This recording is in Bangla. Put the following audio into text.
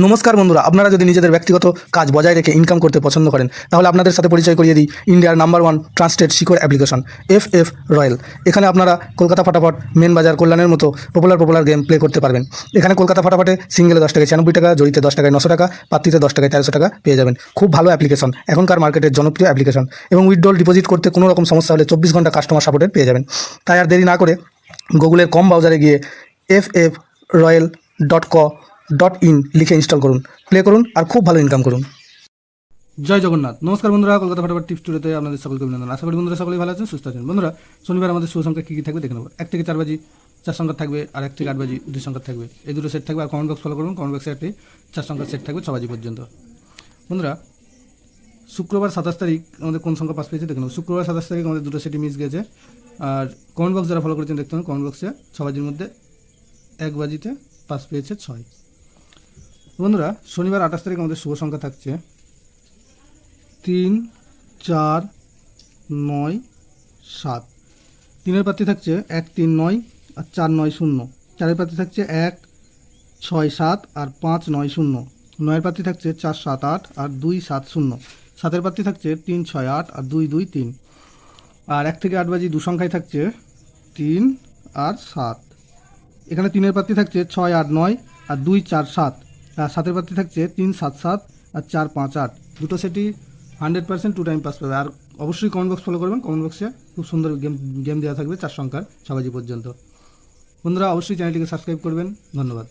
নমস্কার বন্ধুরা, আপনারা যদি নিজেদের ব্যক্তিগত কাজ বজায় রেখে ইনকাম করতে পছন্দ করেন তাহলে আপনাদের সাথে পরিচয় করিয়ে দিই ইন্ডিয়ার নাম্বার 1 ট্রান্সটেড শিকড় অ্যাপ্লিকেশন FF রয়্যাল। এখানে আপনারা কলকাতা ফাটাফট, মেন বাজার, কল্যাণের মতো পপুলার গেম প্লে করতে পারবেন। এখানে কলকাতা ফাটাফটে সিঙ্গেলে 10 টাকায় 96 টাকা, জড়িতে 10 টাকায় 900 টাকা, পাত্রিতে 10 টাকায় 1300 টাকা পেয়ে যাবেন। খুব ভালো অ্যাপ্লিকেশন, এখনকার মার্কেটের জনপ্রিয় অ্যাপ্লিকেশন এবং উইথড্রল ডিপোজিট করতে কোনো রকম সমস্যা হলে 24 ঘন্টা কাস্টমার সাপোর্টের পেয়ে যাবেন। তাই আর দেরি না করে গুগলের কম ব্রাউজারে গিয়ে ffroyal.co.in লিখে ইনস্টল করুন, প্লে করুন আর খুব ভালো ইনকাম করুন। জয় জগন্নাথ। নমস্কার বন্ধুরা, কলকাতা ফাটাফাট টিপস টুডেতে আপনাদের সকলকে অভিনন্দন। আশা করি বন্ধুরা সকলেই ভালো আছেন, সুস্থ আছেন। বন্ধুরা, শনিবার আমাদের শুভ সংখ্যা কী কী থাকবে দেখে নেব। 1 থেকে 4 বাজি 4 সংখ্যা থাকবে, আর 1 থেকে 8 বাজি 2 সংখ্যা থাকবে। এই দুটো সেট থাকবে। আর কমেন্ট বক্স ফলো করুন, কমেন্ট বক্সে একটি 4 সংখ্যার সেট থাকবে 6 বাজি পর্যন্ত। বন্ধুরা, শুক্রবার 27 তারিখ আমাদের কোন সংখ্যা পাস পেয়েছে দেখে নেব। শুক্রবার 27 তারিখ আমাদের দুটো সেটই মিস গেছে। আর কমেন্ট বক্স যারা ফলো করেছেন দেখতে হবে, কমেন্ট বক্সে 6 বাজির মধ্যে 1 বাজিতে পাস পেয়েছে 6। বন্ধুরা, শনিবার 28 তারিখ আমাদের শুভ সংখ্যা থাকছে 3, 4, 9, 7। 3-এর প্রার্থী থাকছে 1, 3, 9 আর 4, 9, 0। 4-এর প্রার্থী থাকছে 1, 6, 7 আর 5, 9, 0। 9-এর প্রার্থী থাকছে 4, 7, 8 আর 2, 7, 0। 7-এর প্রার্থী থাকছে 3, 6, 8 আর 2, 2, 3। আর 1 থেকে 8 বাজি 2 সংখ্যায় থাকছে 3 আর 7। এখানে 3-এর প্রার্থী থাকছে 6, 8, 9 আর 2, 4, 7। আর 7-এর প্রার্থী থাকছে 3, 7, 7 আর 4, 5, 8। দুটো সেটই 100% 2 টাইম পাস পাবে। আর অবশ্যই কমেন্ট বক্স ফলো করবেন, কমেন্ট বক্সে খুব সুন্দর গেম দেওয়া থাকবে 4 সংখ্যার 6 বাজি পর্যন্ত। বন্ধুরা, অবশ্যই চ্যানেলটিকে সাবস্ক্রাইব করবেন। ধন্যবাদ।